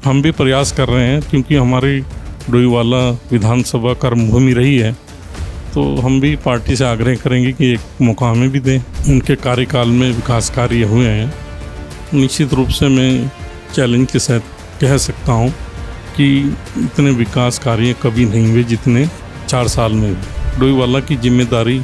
हम भी प्रयास कर रहे हैं, क्योंकि हमारी डोईवाला विधानसभा कर्मभूमि रही है, तो हम भी पार्टी से आग्रह करेंगे कि एक मौका हमें भी दें। उनके कार्यकाल में विकास कार्य हुए हैं। निश्चित रूप से मैं चैलेंज के साथ कह सकता हूं कि इतने विकास कार्य कभी नहीं हुए जितने 4 साल में हुए। डोईवाला की जिम्मेदारी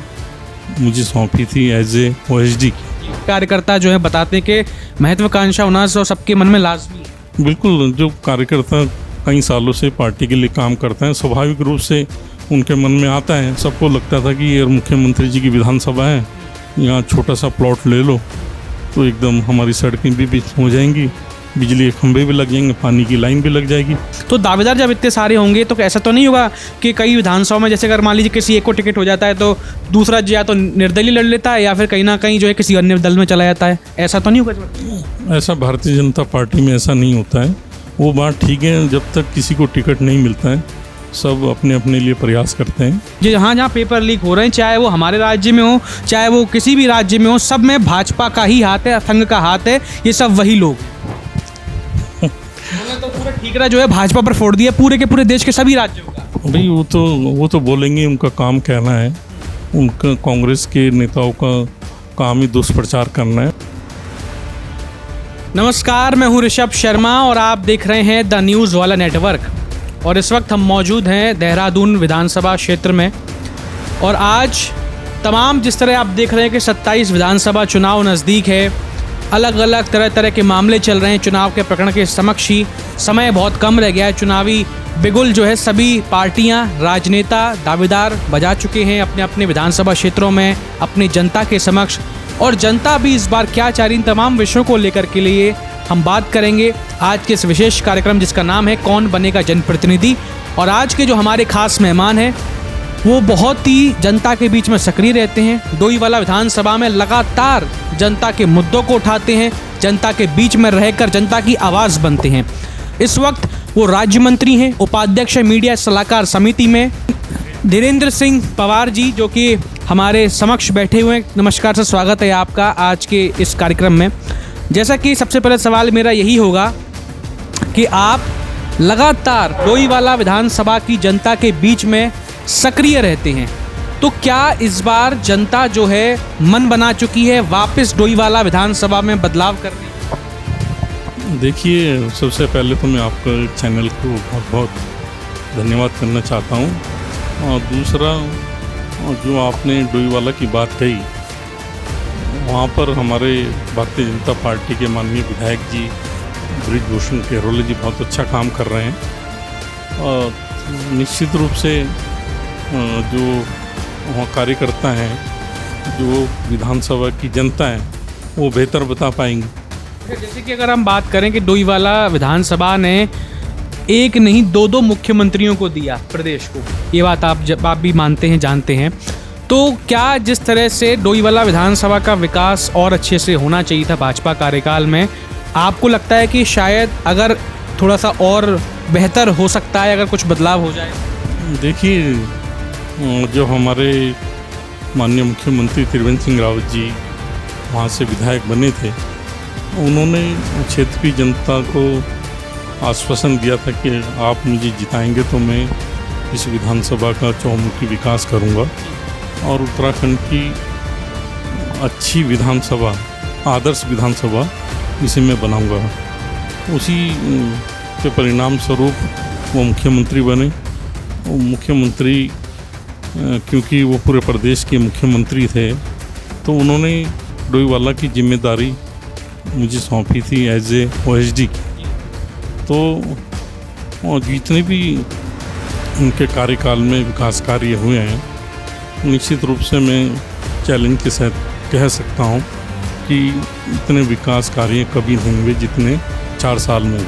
मुझे सौंपी थी एज ए OSD की। कार्यकर्ता जो है बताते हैं कि महत्वाकांक्षा होना तो सबके मन में लाजमी है। बिल्कुल, जो कार्यकर्ता कई सालों से पार्टी के लिए काम करते हैं, स्वाभाविक रूप से उनके मन में आता है। सबको लगता था कि ये मुख्यमंत्री जी की विधानसभा है, यहाँ छोटा सा प्लॉट ले लो तो एकदम हमारी सड़कें भी हो जाएंगी, बिजली के खंभे भी लग जाएंगे, पानी की लाइन भी लग जाएगी। तो दावेदार जब इतने सारे होंगे तो ऐसा तो नहीं होगा कि कई विधानसभा में जैसे अगर मान लीजिए किसी एक को टिकट हो जाता है तो दूसरा या तो निर्दलीय लड़ लेता है या फिर कहीं ना कहीं जो है किसी अन्य दल में चला जाता है, ऐसा तो नहीं होगा? ऐसा भारतीय जनता पार्टी में ऐसा नहीं होता है। वो बात ठीक है, जब तक किसी को टिकट नहीं मिलता है सब अपने अपने लिए प्रयास करते हैं। जी, जहाँ पेपर लीक हो रहे हैं, चाहे वो हमारे राज्य में हो चाहे वो किसी भी राज्य में हो, सब में भाजपा का ही हाथ है, संघ का हाथ है, ये सब वही लोग तो पूरा ठीकरा जो है भाजपा पर फोड़ दिया पूरे के पूरे देश के सभी राज्यों का। भाई वो तो बोलेंगे, उनका काम कहना है, उनका कांग्रेस के नेताओं का काम ही दुष्प्रचार करना है। नमस्कार, मैं हूँ ऋषभ शर्मा और आप देख रहे हैं द न्यूज़ वाला नेटवर्क। और इस वक्त हम मौजूद हैं देहरादून विधानसभा क्षेत्र में। और आज तमाम जिस तरह आप देख रहे हैं कि 27 विधानसभा चुनाव नज़दीक है, अलग अलग तरह के मामले चल रहे हैं। चुनाव के प्रकरण के समक्ष ही समय बहुत कम रह गया है। चुनावी बिगुल जो है सभी पार्टियां, राजनेता, दावेदार बजा चुके हैं अपने अपने विधानसभा क्षेत्रों में अपनी जनता के समक्ष। और जनता भी इस बार क्या चाह रही, इन तमाम विषयों को लेकर के लिए हम बात करेंगे आज के इस विशेष कार्यक्रम जिसका नाम है कौन बनेगा जनप्रतिनिधि। और आज के जो हमारे खास मेहमान हैं वो बहुत ही जनता के बीच में सक्रिय रहते हैं। डोईवाला विधानसभा में लगातार जनता के मुद्दों को उठाते हैं, जनता के बीच में रहकर जनता की आवाज़ बनते हैं। इस वक्त वो राज्य मंत्री हैं, उपाध्यक्ष मीडिया सलाहकार समिति में धीरेन्द्र सिंह पवार जी, जो कि हमारे समक्ष बैठे हुए हैं। नमस्कार सर, स्वागत है आपका आज के इस कार्यक्रम में। जैसा कि सबसे पहले सवाल मेरा यही होगा कि आप लगातार डोईवाला विधानसभा की जनता के बीच में सक्रिय रहते हैं, तो क्या इस बार जनता जो है मन बना चुकी है वापस डोईवाला विधानसभा में बदलाव करने? देखिए, सबसे पहले तो मैं आपका चैनल को बहुत बहुत धन्यवाद करना चाहता हूँ। और दूसरा, जो आपने डोईवाला की बात कही, वहाँ पर हमारे भारतीय जनता पार्टी के माननीय विधायक जी बृजभूषण केरोले जी बहुत अच्छा काम कर रहे हैं। और निश्चित रूप से जो वहाँ कार्यकर्ता हैं, जो विधानसभा की जनता है, वो बेहतर बता पाएंगे। जैसे कि अगर हम बात करें कि डोईवाला विधानसभा ने एक नहीं दो मुख्यमंत्रियों को दिया प्रदेश को, ये बात आप भी मानते हैं, जानते हैं, तो क्या जिस तरह से डोईवाला विधानसभा का विकास और अच्छे से होना चाहिए था भाजपा कार्यकाल में, आपको लगता है कि शायद अगर थोड़ा सा और बेहतर हो सकता है अगर कुछ बदलाव हो जाए? देखिए, जो हमारे माननीय मुख्यमंत्री त्रिवेंद्र सिंह रावत जी वहाँ से विधायक बने थे, उन्होंने क्षेत्र की जनता को आश्वासन दिया था कि आप मुझे जिताएंगे तो मैं इस विधानसभा का चौमुखी विकास करूंगा और उत्तराखंड की अच्छी विधानसभा, आदर्श विधानसभा इसे मैं बनाऊंगा। उसी के परिणाम स्वरूप वो मुख्यमंत्री बने। वो मुख्यमंत्री क्योंकि वो पूरे प्रदेश के मुख्यमंत्री थे, तो उन्होंने डोईवाला की जिम्मेदारी मुझे सौंपी थी एज ए OSD की। तो जितने भी उनके कार्यकाल में विकास कार्य हुए हैं, निश्चित रूप से मैं चैलेंज के साथ कह सकता हूँ कि इतने विकास कार्य कभी नहीं हुए जितने 4 साल में हुए।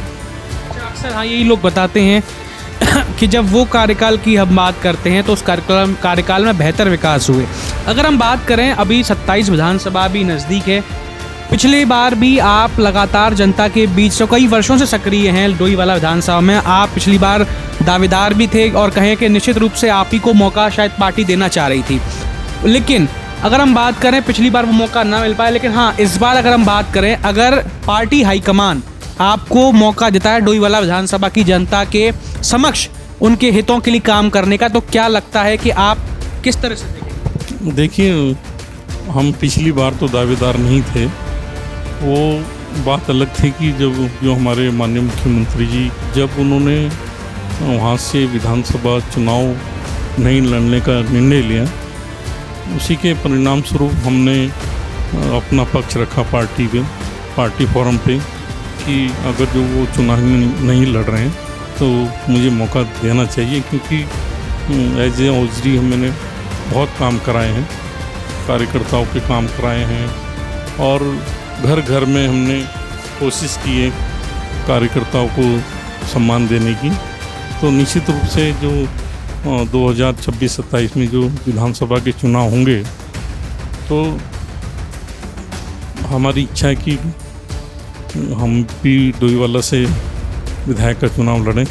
अक्सर हाँ, यही लोग बताते हैं कि जब वो कार्यकाल की हम बात करते हैं तो उस कार्यकाल में बेहतर विकास हुए। अगर हम बात करें, अभी 27 विधानसभा भी नज़दीक है। पिछली बार भी आप लगातार जनता के बीच तो कई वर्षों से सक्रिय हैं डोईवाला विधानसभा में। आप पिछली बार दावेदार भी थे और कहें कि निश्चित रूप से आप ही को मौका शायद पार्टी देना चाह रही थी, लेकिन अगर हम बात करें पिछली बार वो मौका ना मिल पाया। लेकिन हाँ, इस बार अगर हम बात करें, अगर पार्टी हाईकमान आपको मौका देता है डोईवाला विधानसभा की जनता के समक्ष उनके हितों के लिए काम करने का, तो क्या लगता है कि आप किस तरह से देखेंगे? देखिए, हम पिछली बार तो दावेदार नहीं थे। वो बात अलग थी कि जब जो हमारे माननीय मुख्यमंत्री जी जब उन्होंने वहाँ से विधानसभा चुनाव नहीं लड़ने का निर्णय लिया, उसी के परिणाम स्वरूप हमने अपना पक्ष रखा पार्टी फोरम पे कि अगर जो वो चुनाव नहीं लड़ रहे हैं तो मुझे मौका देना चाहिए, क्योंकि एज ए ओजरी मैंने बहुत काम कराए हैं, कार्यकर्ताओं के काम कराए हैं और घर घर में हमने कोशिश की है कार्यकर्ताओं को सम्मान देने की। तो निश्चित रूप से जो 2026-27 में जो विधानसभा के चुनाव होंगे तो हमारी इच्छा है कि हम भी डोईवाला से विधायक का चुनाव लड़ें।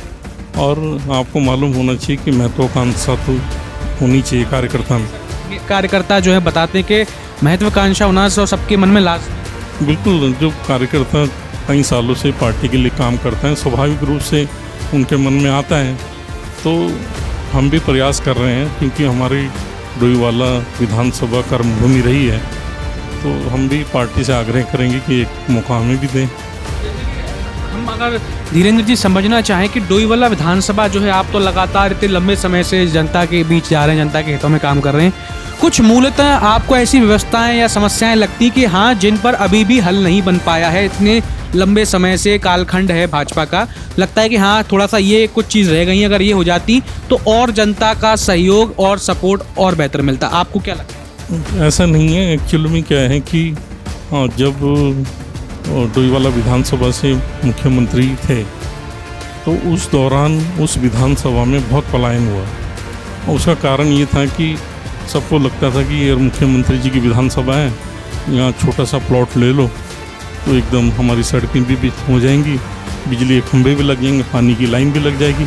और आपको मालूम होना चाहिए कि महत्वाकांक्षा तो होनी चाहिए कार्यकर्ता में। कार्यकर्ता जो है बताते हैं कि महत्वाकांक्षा होना तो सबके मन में लाजमी। बिल्कुल, जो कार्यकर्ता कई सालों से पार्टी के लिए काम करते हैं, स्वाभाविक रूप से उनके मन में आता है। तो हम भी प्रयास कर रहे हैं, क्योंकि हमारी डोईवाला विधानसभा कर्मभूमि रही है, तो हम भी पार्टी से आग्रह करेंगे कि एक मौका हमें भी दें। हम अगर धीरेन्द्र जी समझना चाहें कि डोईवाला विधानसभा जो है, आप तो लगातार इतने लंबे समय से जनता के बीच जा रहे हैं, जनता के हितों में काम कर रहे हैं, कुछ मूलतः आपको ऐसी व्यवस्थाएं या समस्याएं लगती कि हाँ जिन पर अभी भी हल नहीं बन पाया है, इतने लंबे समय से कालखंड है भाजपा का, लगता है कि हाँ थोड़ा सा ये कुछ चीज़ रह गई, अगर ये हो जाती तो और जनता का सहयोग और सपोर्ट और बेहतर मिलता, आपको क्या लगता है? ऐसा नहीं है। एक्चुअली में क्या है कि जब डोईवाला विधानसभा से मुख्यमंत्री थे तो उस दौरान उस विधानसभा में बहुत पलायन हुआ। उसका कारण ये था कि सबको लगता था कि ये मुख्यमंत्री जी की विधानसभा है, यहाँ छोटा सा प्लॉट ले लो तो एकदम हमारी सड़कें भी हो जाएंगी, बिजली के खंभे भी लग जाएंगे, पानी की लाइन भी लग जाएगी।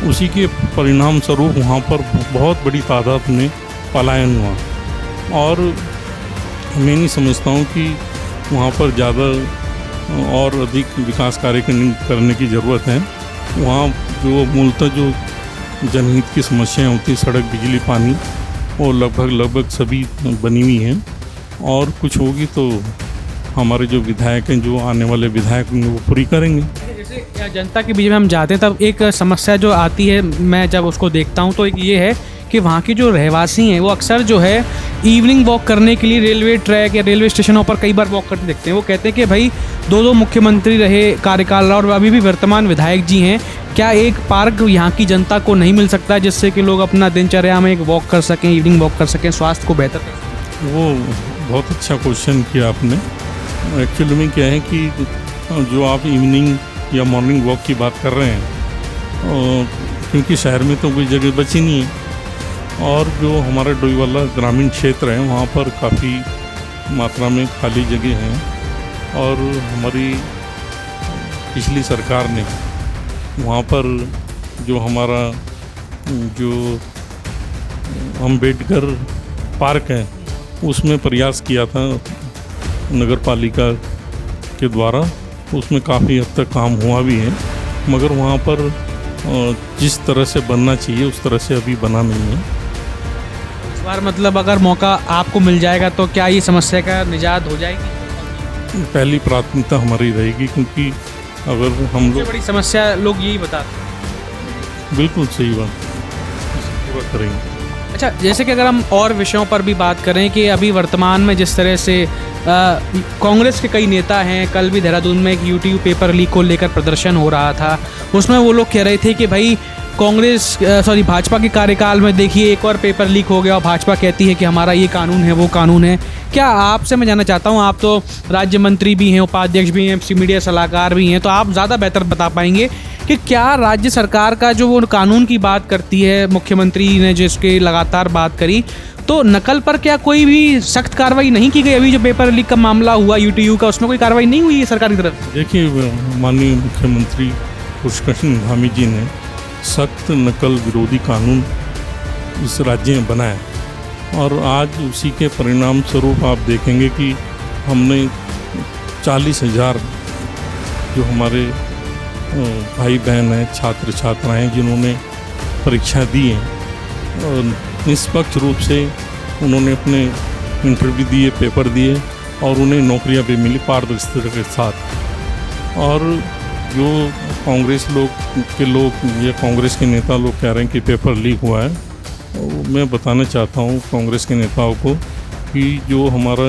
उसी के परिणाम स्वरूप वहाँ पर बहुत बड़ी तादाद में पलायन हुआ। और मैं नहीं समझता हूँ कि वहाँ पर ज़्यादा और अधिक विकास कार्य करने की ज़रूरत है। वहाँ जो मूलतः जो जनहित की समस्याएं होती, सड़क, बिजली, पानी, वो लगभग सभी बनी हुई हैं। और कुछ होगी तो हमारे जो विधायक हैं, जो आने वाले विधायक होंगे, वो पूरी करेंगे। जैसे जनता के बीच में हम जाते हैं तब एक समस्या जो आती है, मैं जब उसको देखता हूँ तो एक ये है कि वहाँ के जो रहवासी हैं वो अक्सर जो है इवनिंग वॉक करने के लिए रेलवे ट्रैक या रेलवे स्टेशनों पर कई बार वॉक करते देखते हैं। वो कहते हैं कि भाई दो मुख्यमंत्री रहे कार्यकाल रहा और अभी भी वर्तमान विधायक जी हैं, क्या एक पार्क यहाँ की जनता को नहीं मिल सकता जिससे कि लोग अपना दिनचर्या में एक वॉक कर सकें, इवनिंग वॉक कर सकें, स्वास्थ्य को बेहतर कर सकें? वो बहुत अच्छा क्वेश्चन किया आपने। एक्चुअली में क्या है कि जो आप इवनिंग या मॉर्निंग वॉक की बात कर रहे हैं, क्योंकि शहर में तो कोई जगह बची नहीं है और जो हमारा डोईवाला ग्रामीण क्षेत्र है वहाँ पर काफ़ी मात्रा में खाली जगह हैं। और हमारी पिछली सरकार ने वहाँ पर जो हमारा जो अम्बेडकर पार्क है उसमें प्रयास किया था नगर पालिका के द्वारा, उसमें काफ़ी हद तक काम हुआ भी है, मगर वहाँ पर जिस तरह से बनना चाहिए उस तरह से अभी बना नहीं है। इस बार मतलब अगर मौका आपको मिल जाएगा तो क्या ये समस्या का निजात हो जाएगी? पहली प्राथमिकता हमारी रहेगी, क्योंकि अगर हम लोग बड़ी समस्या लोग यही बताते हैं। बिल्कुल सही बात, पूरा करेंगे। अच्छा, जैसे कि अगर हम और विषयों पर भी बात करें कि अभी वर्तमान में जिस तरह से कांग्रेस के कई नेता हैं, कल भी देहरादून में एक यूट्यूब पेपर लीक को लेकर प्रदर्शन हो रहा था, उसमें वो लोग कह रहे थे कि भाई भाजपा के कार्यकाल में देखिए एक और पेपर लीक हो गया और भाजपा कहती है कि हमारा ये कानून है, वो कानून है। क्या आपसे मैं जानना चाहता हूँ, आप तो राज्य मंत्री भी हैं, उपाध्यक्ष भी हैं, मीडिया सलाहकार भी हैं, तो आप ज़्यादा बेहतर बता पाएंगे कि क्या राज्य सरकार का जो वो कानून की बात करती है, मुख्यमंत्री ने जिसके लगातार बात करी, तो नकल पर क्या कोई भी सख्त कार्रवाई नहीं की गई? अभी जो पेपर लीक का मामला हुआ यूटीयू का, उसमें कोई कार्रवाई नहीं हुई है सरकार की तरफ से? देखिए, माननीय मुख्यमंत्री पुष्कर धामी जी ने सख्त नकल विरोधी कानून इस राज्य में बनाया और आज उसी के परिणाम स्वरूप आप देखेंगे कि हमने 40,000 जो हमारे भाई बहन हैं, छात्र छात्राएं जिन्होंने परीक्षा दी हैं और निष्पक्ष रूप से उन्होंने अपने इंटरव्यू दिए, पेपर दिए और उन्हें नौकरियां भी मिली पारदर्शिता के साथ। और जो कांग्रेस लोग या कांग्रेस के नेता लोग कह रहे हैं कि पेपर लीक हुआ है, मैं बताना चाहता हूँ कांग्रेस के नेताओं को कि जो हमारा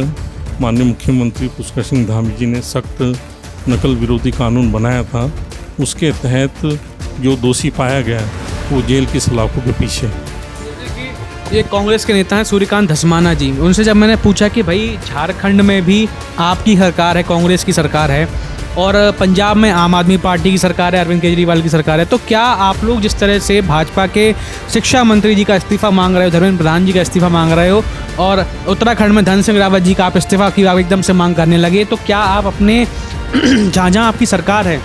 माननीय मुख्यमंत्री पुष्कर सिंह धामी जी ने सख्त नकल विरोधी कानून बनाया था, उसके तहत जो दोषी पाया गया वो जेल की सलाखों के पीछे। ये कांग्रेस के नेता हैं सूर्यकांत धस्माना जी। उनसे जब मैंने पूछा कि भाई झारखंड में भी आपकी सरकार है, कांग्रेस की सरकार है, और पंजाब में आम आदमी पार्टी की सरकार है, अरविंद केजरीवाल की सरकार है, तो क्या आप लोग जिस तरह से भाजपा के शिक्षा मंत्री जी का इस्तीफा मांग रहे हो, धर्मेंद्र प्रधान जी का इस्तीफा मांग रहे हो, और उत्तराखंड में धन सिंह रावत जी का आप इस्तीफा की आप एकदम से मांग करने लगे, तो क्या आप अपने जहाँ जहाँ आपकी सरकार है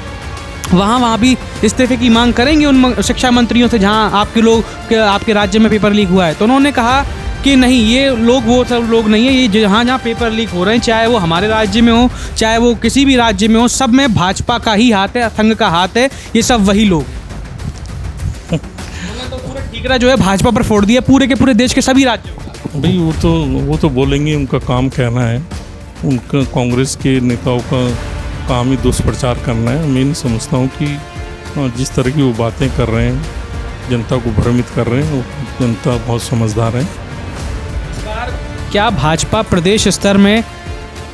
वहाँ भी इस्तीफे की मांग करेंगे उन शिक्षा मंत्रियों से जहाँ आपके राज्य में पेपर लीक हुआ है? तो उन्होंने कहा कि नहीं, ये लोग वो सब लोग नहीं है, ये जहाँ जहाँ पेपर लीक हो रहे हैं, चाहे वो हमारे राज्य में हो, चाहे वो किसी भी राज्य में हो, सब में भाजपा का ही हाथ है, संघ का हाथ है, ये सब वही लोग। तो पूरा ठीकरा जो है भाजपा पर फोड़ दिया पूरे के पूरे देश के सभी राज्यों। भाई वो तो बोलेंगे, उनका काम कहना है, उनका कांग्रेस के नेताओं का काम ही दुष्प्रचार करना है। मैं नहीं समझता हूँ कि जिस तरह की वो बातें कर रहे हैं, जनता को भ्रमित कर रहे हैं, वो जनता बहुत समझदार है। क्या भाजपा प्रदेश स्तर में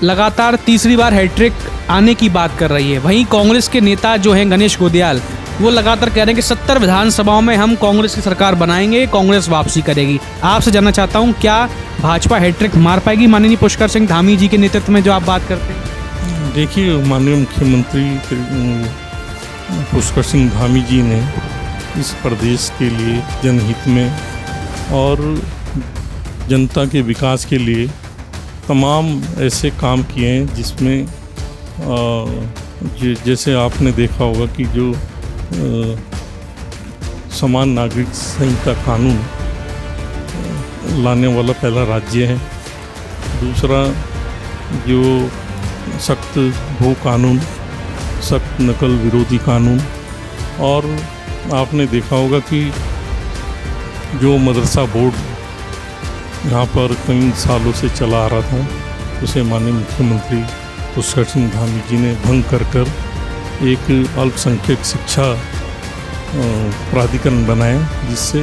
लगातार तीसरी बार हैट्रिक आने की बात कर रही है? वहीं कांग्रेस के नेता जो हैं गणेश गोदियाल, वो लगातार कह रहे हैं कि 70 विधानसभाओं में हम कांग्रेस की सरकार बनाएंगे, कांग्रेस वापसी करेगी। आपसे जानना चाहता हूं, क्या भाजपा हैट्रिक मार पाएगी माननीय पुष्कर सिंह धामी जी के नेतृत्व में जो आप बात करते हैं? देखिए, माननीय मुख्यमंत्री पुष्कर सिंह धामी जी ने इस प्रदेश के लिए जनहित में और जनता के विकास के लिए तमाम ऐसे काम किए हैं जिसमें जैसे आपने देखा होगा कि जो समान नागरिक संहिता कानून लाने वाला पहला राज्य है। दूसरा, जो सख्त भू कानून, सख्त नकल विरोधी कानून, और आपने देखा होगा कि जो मदरसा बोर्ड यहाँ पर कई सालों से चला आ रहा था, उसे माननीय मुख्यमंत्री पुष्कर सिंह धामी जी ने भंग कर एक अल्पसंख्यक शिक्षा प्राधिकरण बनाया, जिससे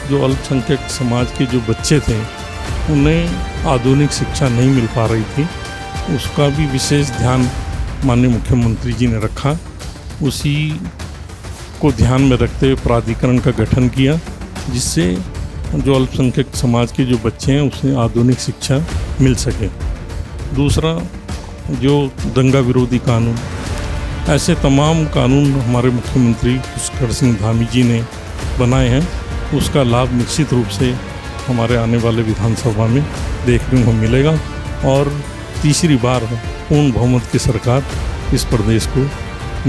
जो अल्पसंख्यक समाज के जो बच्चे थे उन्हें आधुनिक शिक्षा नहीं मिल पा रही थी। उसका भी विशेष ध्यान माननीय मुख्यमंत्री जी ने रखा। उसी को ध्यान में रखते हुए प्राधिकरण का गठन किया, जिससे जो अल्पसंख्यक समाज के जो बच्चे हैं उसे आधुनिक शिक्षा मिल सके। दूसरा, जो दंगा विरोधी कानून, ऐसे तमाम कानून हमारे मुख्यमंत्री पुष्कर सिंह धामी जी ने बनाए हैं। उसका लाभ निश्चित रूप से हमारे आने वाले विधानसभा में देखने को मिलेगा और तीसरी बार पूर्ण बहुमत की सरकार इस प्रदेश को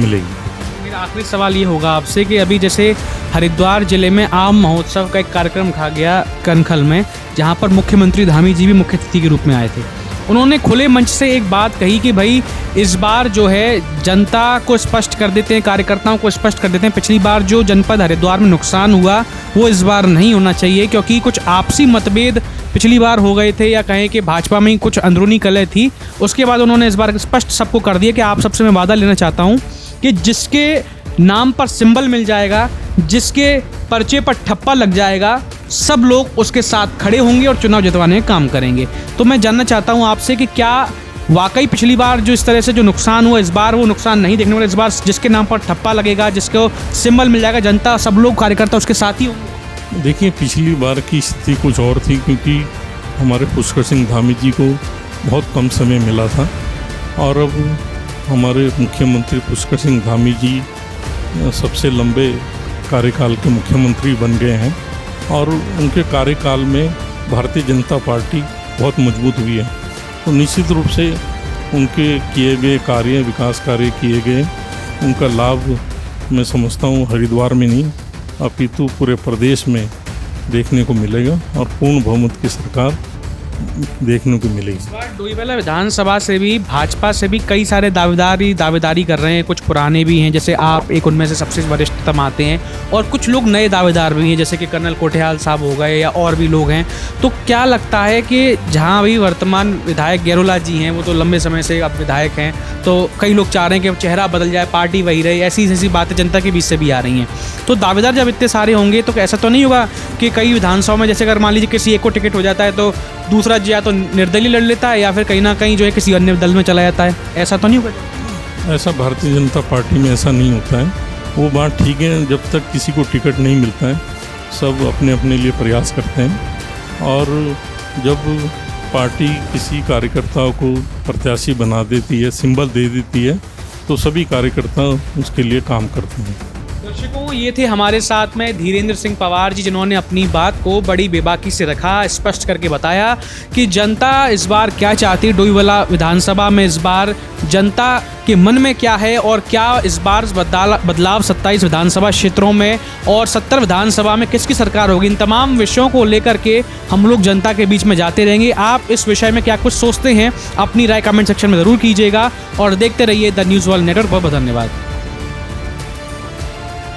मिलेगी। मेरा आखिरी सवाल ये होगा आपसे कि अभी जैसे हरिद्वार जिले में आम महोत्सव का एक कार्यक्रम रखा गया कनखल में, जहाँ पर मुख्यमंत्री धामी जी भी मुख्य अतिथि के रूप में आए थे। उन्होंने खुले मंच से एक बात कही कि भाई इस बार जो है जनता को स्पष्ट कर देते हैं, कार्यकर्ताओं को स्पष्ट कर देते हैं, पिछली बार जो जनपद हरिद्वार में नुकसान हुआ वो इस बार नहीं होना चाहिए, क्योंकि कुछ आपसी मतभेद पिछली बार हो गए थे, या कहें कि भाजपा में ही कुछ अंदरूनी कलह थी। उसके बाद उन्होंने इस बार स्पष्ट सबको कर दिया कि आप सबसे मैं वादा लेना चाहता हूँ कि जिसके नाम पर सिंबल मिल जाएगा, जिसके पर्चे पर ठप्पा लग जाएगा, सब लोग उसके साथ खड़े होंगे और चुनाव जितवाने का काम करेंगे। तो मैं जानना चाहता हूं आपसे कि क्या वाकई पिछली बार जो इस तरह से जो नुकसान हुआ, इस बार वो नुकसान नहीं देखने वाला, इस बार जिसके नाम पर ठप्पा लगेगा, जिसको सिंबल मिल जाएगा, जनता सब लोग कार्यकर्ता उसके साथ ही होंगे? देखिए, पिछली बार की स्थिति कुछ और थी, क्योंकि हमारे पुष्कर सिंह धामी जी को बहुत कम समय मिला था और अब हमारे मुख्यमंत्री पुष्कर सिंह धामी जी सबसे लंबे कार्यकाल के मुख्यमंत्री बन गए हैं और उनके कार्यकाल में भारतीय जनता पार्टी बहुत मजबूत हुई है। तो निश्चित रूप से उनके किए गए कार्य, विकास कार्य किए गए, उनका लाभ मैं समझता हूँ हरिद्वार में नहीं अपितु पूरे प्रदेश में देखने को मिलेगा और पूर्ण बहुमत की सरकार देखने को मिलेगी। इस बार डोईवाला विधानसभा से भी भाजपा से भी कई सारे दावेदारी कर रहे हैं, कुछ पुराने भी हैं, जैसे आप एक उनमें से सबसे वरिष्ठतम आते हैं, और कुछ लोग नए दावेदार भी हैं, जैसे कि कर्नल कोठियाल साहब हो गए या और भी लोग हैं। तो क्या लगता है कि जहां भी वर्तमान विधायक गैरोला जी हैं, वो तो लंबे समय से अब विधायक हैं, तो कई लोग चाह रहे हैं कि चेहरा बदल जाए, पार्टी वही रहे, ऐसी बातें जनता के बीच से भी आ रही हैं। तो दावेदार जब इतने सारे होंगे तो ऐसा तो नहीं होगा कि कई विधानसभा में जैसे अगर मान लीजिए किसी एक को टिकट हो जाता है तो दूसरा या तो निर्दलीय लड़ लेता है या फिर कहीं ना कहीं जो है किसी अन्य दल में चला जाता है, ऐसा तो नहीं होगा? ऐसा भारतीय जनता पार्टी में ऐसा नहीं होता है। वो बात ठीक है, जब तक किसी को टिकट नहीं मिलता है सब अपने अपने लिए प्रयास करते हैं, और जब पार्टी किसी कार्यकर्ताओं को प्रत्याशी बना देती है, सिंबल दे देती है, तो सभी कार्यकर्ता उसके लिए काम करते हैं। दर्शकों, ये थे हमारे साथ में धीरेन्द्र सिंह पवार जी, जिन्होंने अपनी बात को बड़ी बेबाकी से रखा, स्पष्ट करके बताया कि जनता इस बार क्या चाहती है, डोईवाला विधानसभा में इस बार जनता के मन में क्या है, और क्या इस बार बदलाव 27 विधानसभा क्षेत्रों में और 70 विधानसभा में किसकी सरकार होगी। इन तमाम विषयों को लेकर के हम लोग जनता के बीच में जाते रहेंगे। आप इस विषय में क्या कुछ सोचते हैं, अपनी राय कमेंट सेक्शन में ज़रूर कीजिएगा, और देखते रहिए द न्यूज़ वर्ल्ड नेटवर्क। बहुत बहुत धन्यवाद।